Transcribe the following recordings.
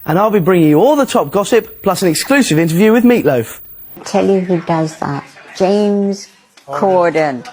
and I'll be bringing you all the top gossip, plus an exclusive interview with Meatloaf. Tell you who does that. James Corden.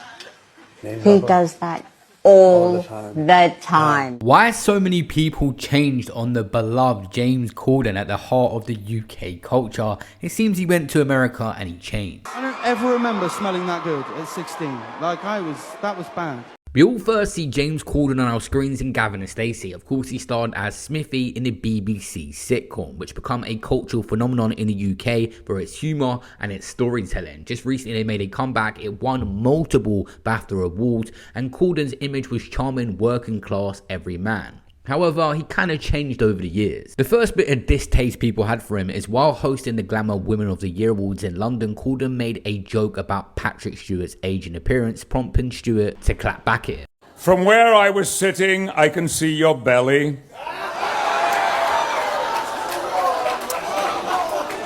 He does that all the time. Why so many people changed on the beloved James Corden at the heart of the UK culture? It seems he went to America and he changed. I don't ever remember smelling that good at 16. That was bad. We all first see James Corden on our screens in Gavin and Stacey. Of course, he starred as Smithy in the BBC sitcom, which became a cultural phenomenon in the UK for its humour and its storytelling. Just recently, they made a comeback. It won multiple BAFTA awards, and Corden's image was charming, working class everyman. However, he kind of changed over the years. The first bit of distaste people had for him is while hosting the Glamour Women of the Year Awards in London, Corden made a joke about Patrick Stewart's age and appearance, prompting Stewart to clap back at it. From where I was sitting, I can see your belly.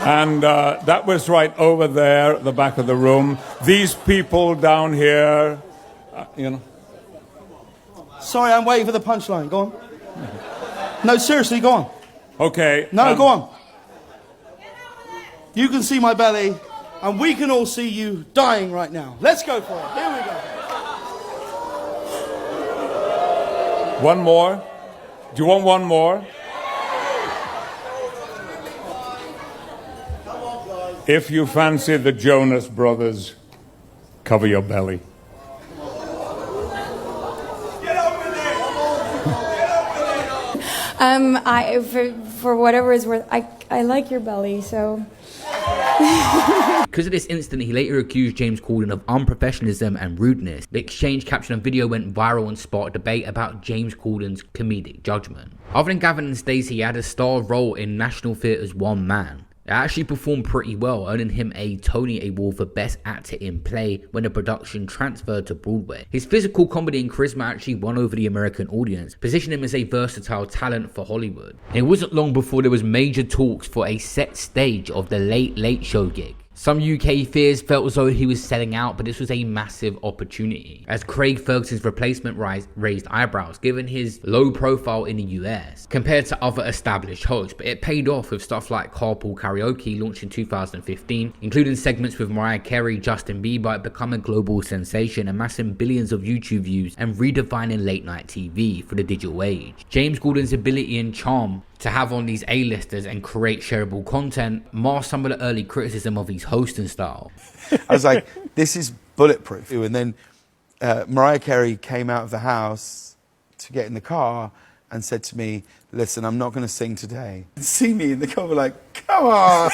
And that was right over there at the back of the room. These people down here, you know. Sorry, I'm waiting for the punchline. Go on. No, seriously, go on. Okay. No, go on. You can see my belly, and we can all see you dying right now. Let's go for it. Here we go. One more. Do you want one more? If you fancy the Jonas Brothers, cover your belly. For whatever it's worth, I like your belly, so. Because of this incident, he later accused James Corden of unprofessionalism and rudeness. The exchange caption and video went viral and sparked debate about James Corden's comedic judgment. Other than Gavin and Stacey, he had a star role in National Theatre's One Man. It actually performed pretty well, earning him a Tony Award for Best Actor in Play when the production transferred to Broadway. His physical comedy and charisma actually won over the American audience, positioning him as a versatile talent for Hollywood. And it wasn't long before there was major talks for a set stage of the Late Late Show gig. Some UK fears felt as though he was selling out, but this was a massive opportunity, as Craig Ferguson's replacement raised eyebrows given his low profile in the US compared to other established hosts, but it paid off with stuff like Carpool Karaoke, launched in 2015, including segments with Mariah Carey, Justin Bieber. It became a global sensation, amassing billions of YouTube views and redefining late night TV for the digital age. James Corden's ability and charm to have on these A-listers and create shareable content masked some of the early criticism of his hosting style. I was like, this is bulletproof. And then Mariah Carey came out of the house to get in the car and said to me, listen, I'm not going to sing today. And see me in the car, like, come on.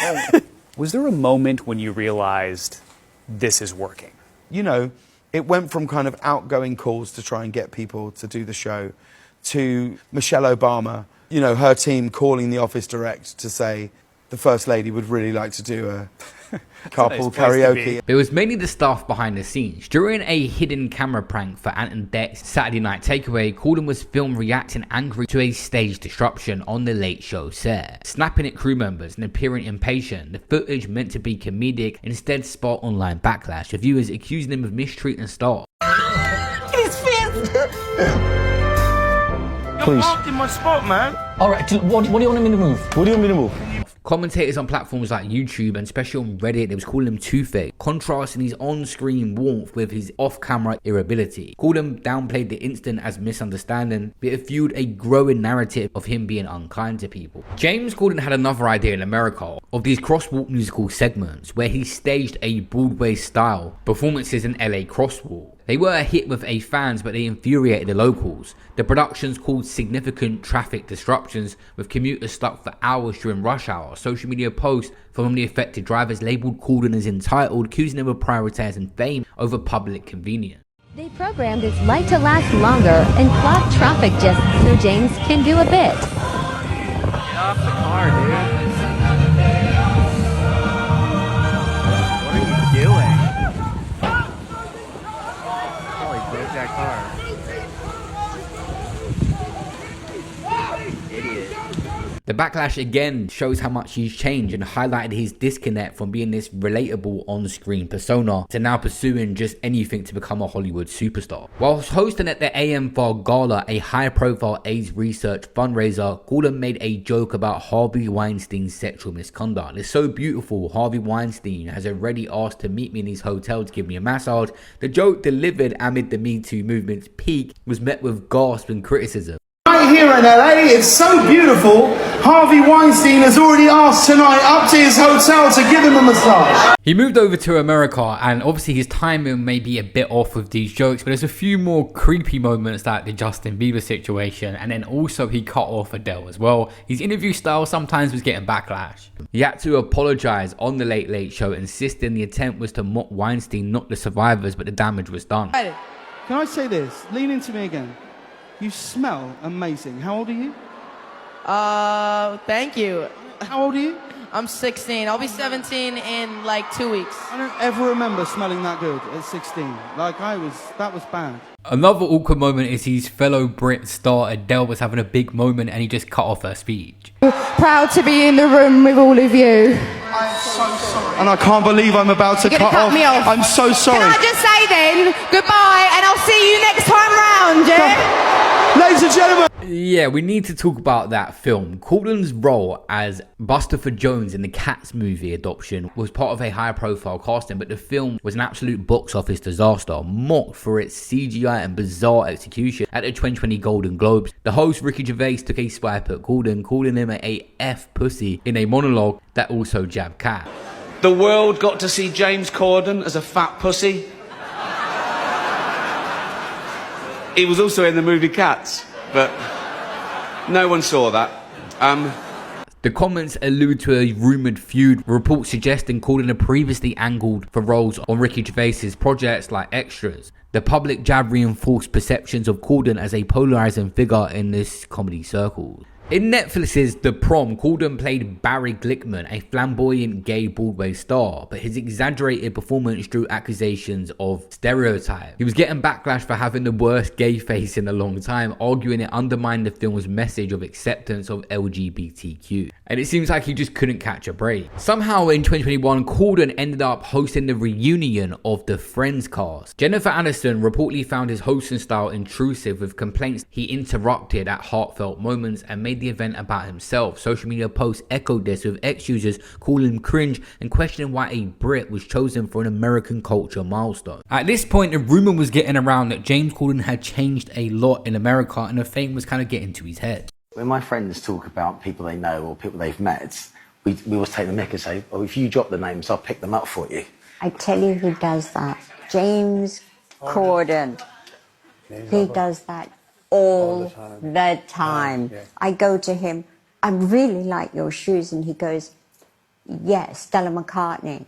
Was there a moment when you realized this is working? You know, it went from kind of outgoing calls to try and get people to do the show to Michelle Obama, you know, her team calling the office direct to say the First Lady would really like to do a carpool karaoke. But it was mainly the staff behind the scenes. During a hidden camera prank for Ant and Dec's Saturday Night Takeaway, Corden was filmed reacting angry to a stage disruption on the Late Show set, snapping at crew members and appearing impatient. The footage, meant to be comedic, instead sparked online backlash, with viewers accusing him of mistreating staff. His fist! You're parked in my spot, man. Alright, what do you want me to move? What do you want me to move? Commentators on platforms like YouTube and especially on Reddit, they was calling him two-faced, contrasting his on-screen warmth with his off-camera irritability. Corden downplayed the incident as misunderstanding, but it fueled a growing narrative of him being unkind to people. James Corden had another idea in America of these crosswalk musical segments where he staged a Broadway-style performances in LA crosswalk. They were a hit with fans, but they infuriated the locals. The productions caused significant traffic disruptions, with commuters stuck for hours during rush hour. Social media posts from the affected drivers labelled Corden as entitled, accusing him of prioritizing fame over public convenience. They programmed this light to last longer and clogged traffic just so James can do a bit. Get off the car, dude. What are you doing? That car. Idiot. The The backlash again shows how much he's changed and highlighted his disconnect from being this relatable on-screen persona to now pursuing just anything to become a Hollywood superstar. Whilst hosting at the AM4 Gala, a high-profile AIDS research fundraiser, Corden made a joke about Harvey Weinstein's sexual misconduct. It's so beautiful. Harvey Weinstein has already asked to meet me in his hotel to give me a massage. The joke, delivered amid the Me Too movement's peak, was met with gasps and criticism. Right here in LA, it's so beautiful. Harvey Weinstein has already asked tonight up to his hotel to give him a massage. He moved over to America, and obviously his timing may be a bit off with these jokes, but there's a few more creepy moments like the Justin Bieber situation, and then also he cut off Adele as well. His interview style sometimes was getting backlash. He had to apologize on the Late Late Show, insisting the attempt was to mock Weinstein, not the survivors, but the damage was done. Can I say this? Lean into me again. You smell amazing. How old are you? Thank you. How old are you? I'm 16. I'll be 17 in like 2 weeks. I don't ever remember smelling that good at 16. Like that was bad. Another awkward moment is his fellow Brit star Adele was having a big moment and he just cut off her speech. Proud to be in the room with all of you. I'm so sorry. And I can't believe I'm about to cut me off. I'm so sorry. Can I just say then, goodbye, and I'll see you next time round, yeah? Ladies and gentlemen. Yeah, we need to talk about that film. Corden's role as Bustopher Jones in the Cats movie adoption was part of a high-profile casting, but the film was an absolute box office disaster, mocked for its CGI and bizarre execution. At the 2020 Golden Globes, the host Ricky Gervais took a swipe at Corden, calling him a F pussy in a monologue that also jabbed Cat. The world got to see James Corden as a fat pussy. He was also in the movie Cats, but no one saw that. The comments allude to a rumoured feud, reports suggesting Corden had previously angled for roles on Ricky Gervais's projects like Extras. The public jab reinforced perceptions of Corden as a polarising figure in this comedy circle. In Netflix's The Prom, Corden played Barry Glickman, a flamboyant gay Broadway star, but his exaggerated performance drew accusations of stereotype. He was getting backlash for having the worst gay face in a long time, arguing it undermined the film's message of acceptance of LGBTQ. And it seems like he just couldn't catch a break. Somehow in 2021, Corden ended up hosting the reunion of the Friends cast. Jennifer Aniston reportedly found his hosting style intrusive, with complaints he interrupted at heartfelt moments and made the event about himself. Social media posts echoed this, with ex-users calling him cringe and questioning why a Brit was chosen for an American culture milestone. At this point, a rumor was getting around that James Corden had changed a lot in America, and the fame was kind of getting to his head. When my friends talk about people they know or people they've met, we always take the mick and say, oh, if you drop the names, I'll pick them up for you. I tell you who does that. James Corden. He does that all the time. Yeah. I go to him, I really like your shoes, and he goes, yes, Stella McCartney.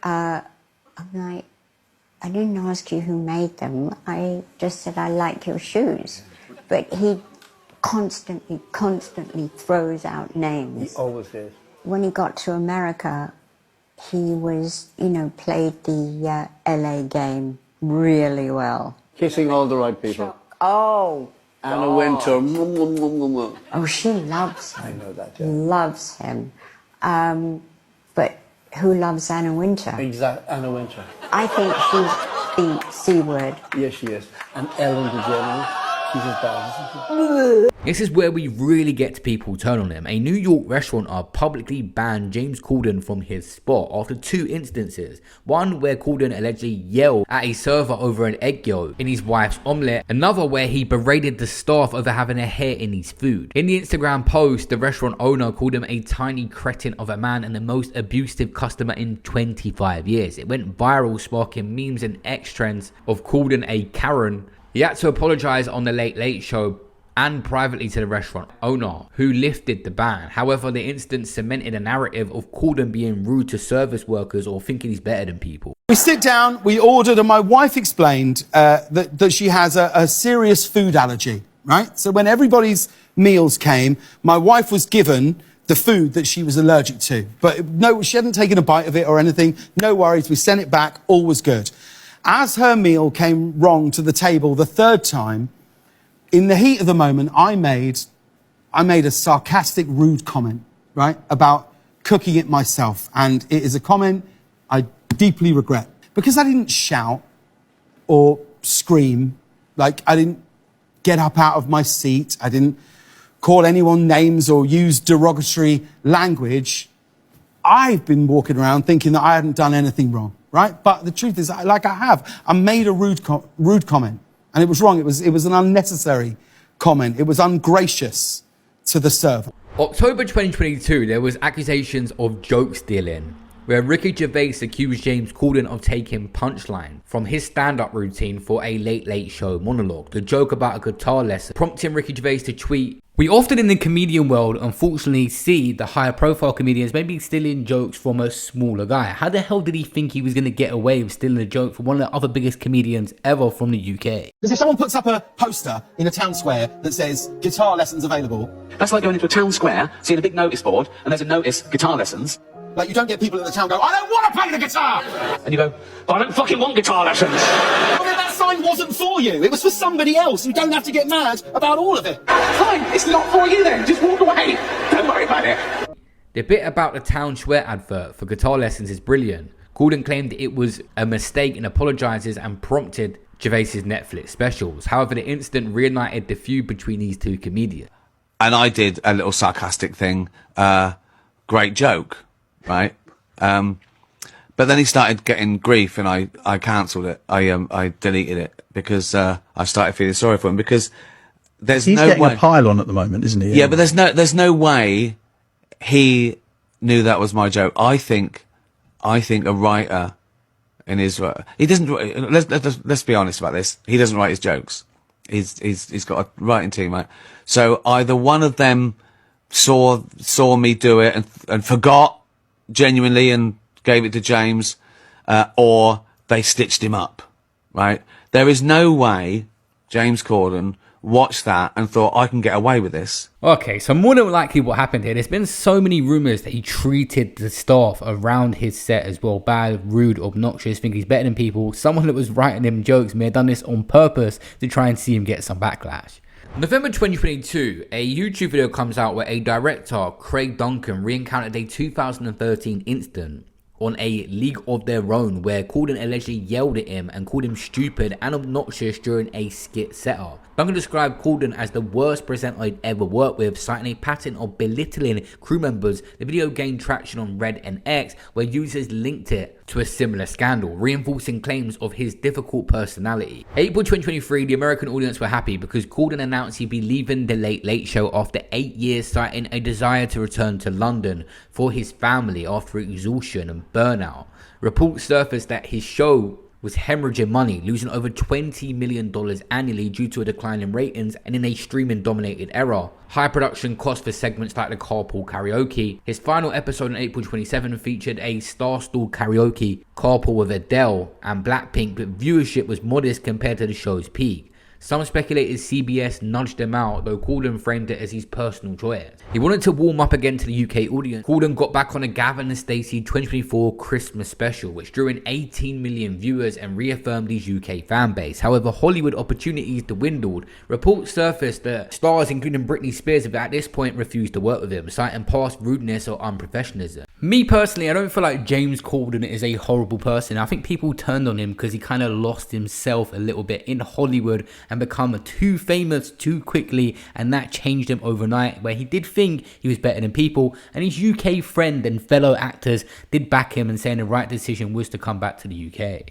I'm like, I didn't ask you who made them, I just said I like your shoes. But he constantly throws out names. He always is. When he got to America, he was, played the LA game really well. Kissing all the right people. Oh, Anna Winter. oh, she loves him. I know that, yeah. Loves him. But who loves Anna Winter? Exactly, Anna Winter. I think she's the C word. Yes, she is. And Ellen DeGeneres. She's as bad, isn't she? This is where we really get to people turn on him. A New York restaurateur publicly banned James Corden from his spot after 2 instances. One where Corden allegedly yelled at a server over an egg yolk in his wife's omelette. Another where he berated the staff over having a hair in his food. In the Instagram post, the restaurant owner called him a tiny cretin of a man and the most abusive customer in 25 years. It went viral, sparking memes and X trends of Corden a Karen. He had to apologize on the Late Late Show and privately to the restaurant owner, who lifted the ban. However, the incident cemented a narrative of Corden being rude to service workers or thinking he's better than people. We sit down, we ordered, and my wife explained that she has a serious food allergy, right? So when everybody's meals came, my wife was given the food that she was allergic to. But no, she hadn't taken a bite of it or anything. No worries, we sent it back, all was good. As her meal came wrong to the table the 3rd time, in the heat of the moment, I made I made a sarcastic, rude comment, right, about cooking it myself. And it is a comment I deeply regret. Because I didn't shout or scream, like I didn't get up out of my seat, I didn't call anyone names or use derogatory language, I've been walking around thinking that I hadn't done anything wrong, right? But the truth is, like I have, I made a rude comment, and it was wrong. It was an unnecessary comment. It was ungracious to the server. October 2022, there was accusations of joke stealing, where Ricky Gervais accused James Corden of taking punchline from his stand-up routine for a Late Late Show monologue. The joke about a guitar lesson, prompting Ricky Gervais to tweet, "We often in the comedian world unfortunately see the higher profile comedians maybe stealing jokes from a smaller guy. How the hell did he think he was going to get away with stealing a joke from one of the other biggest comedians ever from the UK?" Because if someone puts up a poster in a town square that says guitar lessons available, That's like going into a town square, seeing a big notice board, and there's a notice, guitar lessons. like you don't get people in the town go, "I don't want to play the guitar!" And you go, "But I don't fucking want guitar lessons." Well, then that sign wasn't for you. It was for somebody else. You don't have to get mad about all of it. Fine, it's not for you then. Just walk away. Don't worry about it. The bit about the town square advert for guitar lessons is brilliant. Corden claimed it was a mistake and apologizes and prompted Gervais's Netflix specials. However, the incident reignited the feud between these two comedians. And I did a little sarcastic thing, great joke, right? But then he started getting grief, and I cancelled it. I deleted it because I started feeling sorry for him, because He's getting a pile on at the moment, isn't he? Yeah, but there's no way he knew that was my joke. I think a writer in his he doesn't. Let's be honest about this. He doesn't write his jokes. He's got a writing team, right? So either one of them saw me do it and forgot genuinely and gave it to James, or they stitched him up, right? There is no way James Corden watched that and thought, I can get away with this. Okay, so more than likely what happened here, there's been so many rumors that he treated the staff around his set as well bad, rude, obnoxious, think he's better than people. Someone that was writing him jokes may have done this on purpose to try and see him get some backlash. November 2022, a YouTube video comes out where a director, Craig Duncan, re-encountered a 2013 incident on a League of Their Own where Corden allegedly yelled at him and called him stupid and obnoxious during a skit setup. Duncan described Corden as the worst presenter I'd ever worked with, citing a pattern of belittling crew members. The video gained traction on Reddit and X, where users linked it to a similar scandal, reinforcing claims of his difficult personality. April 2023, the American audience were happy because Corden announced he'd be leaving The Late Late Show after 8 years, citing a desire to return to London for his family after exhaustion and burnout. Reports surfaced that his show was hemorrhaging money, losing over $20 million annually due to a decline in ratings and in a streaming dominated era. High production costs for segments like the carpool karaoke. His final episode on April 27 featured a star-stalled karaoke carpool with Adele and Blackpink, but viewership was modest compared to the show's peak. Some speculated CBS nudged him out, though Corden framed it as his personal choice. He wanted to warm up again to the UK audience. Corden got back on a Gavin and Stacey 2024 Christmas special, which drew in 18 million viewers and reaffirmed his UK fan base. However, Hollywood opportunities dwindled. Reports surfaced that stars including Britney Spears have at this point refused to work with him, citing past rudeness or unprofessionalism. Me personally, I don't feel like James Corden is a horrible person. I think people turned on him because he kind of lost himself a little bit in Hollywood and become too famous too quickly, and that changed him overnight, where he did think he was better than people, and his UK friend and fellow actors did back him and saying the right decision was to come back to the UK.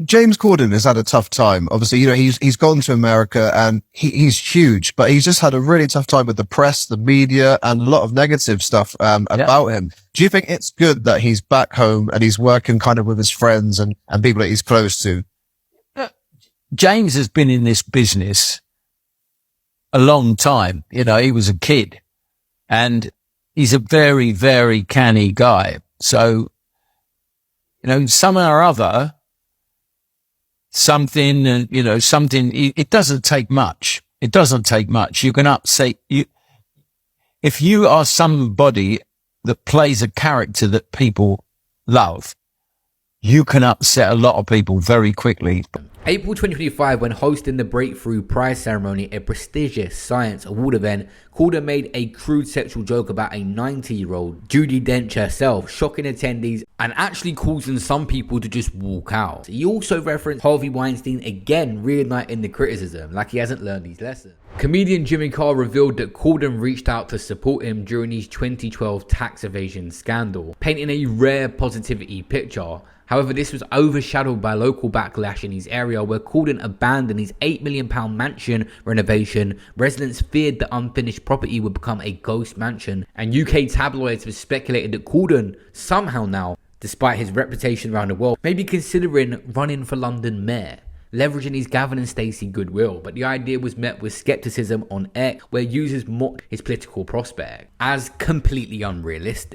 James Corden has had a tough time. Obviously, you know, he's gone to America and he's huge, but he's just had a really tough time with the press, the media, and a lot of negative stuff about him. Do you think it's good that he's back home and he's working kind of with his friends and people that he's close to? James has been in this business a long time. You know, he was a kid and he's a very, very canny guy. So, you know, somehow or other, it doesn't take much. It doesn't take much. You can upset you. If you are somebody that plays a character that people love, you can upset a lot of people very quickly. April 2025, when hosting the Breakthrough Prize ceremony, a prestigious science award event, Corden made a crude sexual joke about a 90-year-old Judi Dench herself, shocking attendees and actually causing some people to just walk out. He also referenced Harvey Weinstein, again reigniting the criticism like he hasn't learned his lesson. Comedian Jimmy Carr revealed that Corden reached out to support him during his 2012 tax evasion scandal, painting a rare positivity picture. However, this was overshadowed by local backlash in his area where Corden abandoned his £8 million mansion renovation. Residents feared the unfinished property would become a ghost mansion, and UK tabloids have speculated that Corden somehow now, despite his reputation around the world, may be considering running for London mayor, leveraging his Gavin and Stacey goodwill. But the idea was met with skepticism on X, where users mocked his political prospect as completely unrealistic.